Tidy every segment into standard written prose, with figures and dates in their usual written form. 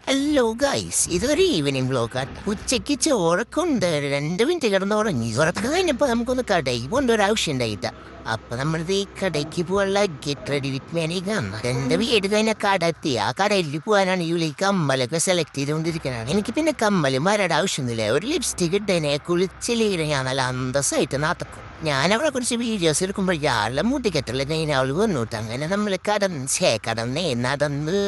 Hello guys, ഇതൊരു evening വ്ലോഗാണ്. ഉച്ചയ്ക്ക് ചോറൊക്കെ ഉണ്ട്. 2 മിനിറ്റ് കിടന്നുറങ്ങി. ഉറക്കം കഴിഞ്ഞപ്പോൾ നമുക്കൊന്ന് കടയിൽ പോകേണ്ട ഒരു ആവശ്യം ഉണ്ടായിട്ട. അപ്പൊ നമ്മളിത് ഈ കടയ്ക്ക് പോകാനുള്ള ഗെറ്റ് റെഡി വിത്ത് മേനിക്കാണ്. എന്റെ വീട് കഴിഞ്ഞ കട എത്തി. ആ കടയിൽ പോകാനാണ് ഈ കമ്മലൊക്കെ സെലക്ട് ചെയ്തുകൊണ്ടിരിക്കുന്നത്. എനിക്ക് പിന്നെ കമ്മല് മരയുടെ ആവശ്യമൊന്നുമില്ല. ഒരു ലിപ്സ്റ്റിക് ഇട്ടതിനെ കുളിച്ചിലീടെ ഞാൻ നല്ല അന്തസ്സായിട്ട് നാത്തക്കും. ഞാൻ അവളെ കുറിച്ച് വീഡിയോസ് എടുക്കുമ്പോൾ യാളെ മുട്ടിക്കെട്ടുള്ള ഞാൻ അവൾ വന്നിട്ട് അങ്ങനെ നമ്മൾ കടന്നേ നടന്ന്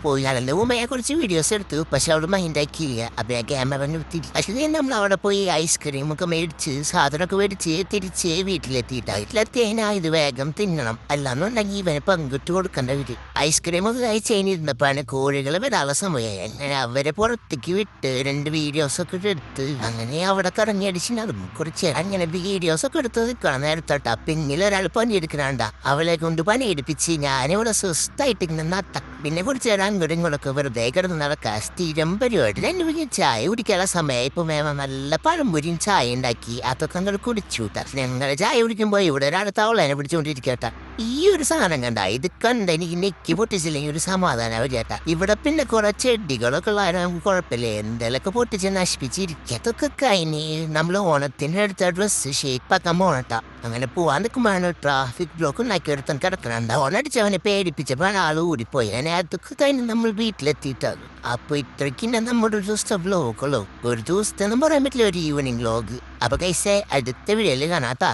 പോയി. അതിൻ്റെ ഉമ്മയെ കുറിച്ച് വീഡിയോസ് എടുത്തു. പക്ഷെ അവൾ മൈൻഡാക്കിയില്ല. അപ്പം ക്യാമറ നിർത്തിയില്ല. പക്ഷേ നമ്മൾ അവിടെ പോയി ഐസ്ക്രീം ഒക്കെ മേടിച്ച് സാധനമൊക്കെ മേടിച്ച് തിരിച്ച് വീട്ടിലെത്തിയതിനാ ഇത് വേഗം തിന്നണം, അല്ലാന്നുണ്ടെങ്കിൽ ഇവനെ പങ്കിട്ട് കൊടുക്കേണ്ട വീട്ടിൽ. ഐസ്ക്രീം ഒക്കെ കഴിച്ച് കഴിഞ്ഞിരുന്നപ്പോഴാണ് കോഴികൾ വരാനുള്ള സമയമായി. അങ്ങനെ അവരെ പുറത്തേക്ക് വിട്ട് 2 വീഡിയോസൊക്കെ എടുത്ത് അങ്ങനെ അവിടെ കറങ്ങിയടിച്ചിട്ട് അതും കുറച്ച് അങ്ങനെ വീഡിയോസൊക്കെ എടുത്ത് നിൽക്കണം. നേരത്തോട്ടാ പിന്നിൽ ഒരാൾ പണിയെടുക്കണണ്ട. അവളെ കൊണ്ട് പണിയെടുപ്പിച്ച് ഞാനിവിടെ സ്വസ്ഥായിട്ട് ഇങ്ങനെ നട്ട. പിന്നെ കുറച്ച് നേരം അങ്ങോട്ടും ഇങ്ങോട്ടൊക്കെ വെറുതെ കിടന്ന് നടക്കുക. സ്ഥിരം പരിപാടി. 2 മണി ചായ കുടിക്കാനുള്ള സമയം. ഇപ്പം വേണം നല്ല പഴംപൊരിയും ചായ ഉണ്ടാക്കി അതൊക്കെ ഞങ്ങൾ കുടിച്ചു. ഞങ്ങൾ ചായ കുടിക്കുമ്പോൾ ഇവിടെ ഒരാൾ തവളേനെ പിടിച്ചുകൊണ്ടിരിക്കട്ടെ. ഈ ഒരു സാധനം കണ്ട ഇത് കണ്ട എനിക്ക് നെക്കി പൊട്ടിച്ചില്ലെങ്കിൽ ഒരു സമാധാനം ചേട്ടാ. ഇവിടെ പിന്നെ കുറെ ചെടികളൊക്കെ ഉള്ള നമുക്ക് കുഴപ്പമില്ല. എന്തെങ്കിലുമൊക്കെ പൊട്ടിച്ച് നശിപ്പിച്ചിരിക്കുക. അതൊക്കെ കഴിഞ്ഞ് നമ്മൾ ഓണത്തിന് എടുത്ത ഡ്രസ്സ് ഷേപ്പാക്കാൻ പോണട്ടാ. അങ്ങനെ പോവാൻ നിൽക്കുമ്പോഴാണ് ട്രാഫിക് ബ്ലോക്ക് ഉണ്ടാക്കി ഒരുത്തൻ കിടക്കണുണ്ട്. ഓണടിച്ചവനെ പേടിപ്പിച്ചപ്പോൾ ആൾ ഊടിപ്പോയി. അങ്ങനെ അതൊക്കെ കഴിഞ്ഞ് നമ്മൾ വീട്ടിലെത്തിയിട്ടാണ്. അപ്പൊ ഇത്രയ്ക്ക് നമ്മുടെ ഒരു ദിവസത്തെ വ്ലോഗുള്ളൂ. ഒരു ദിവസത്തെ പറയാൻ പറ്റില്ല, ഒരു ഈവനിങ് വ്ലോഗ്. അപ്പൊ കൈസേ അടുത്ത വീഡിയോയിൽ കാണാത്താ.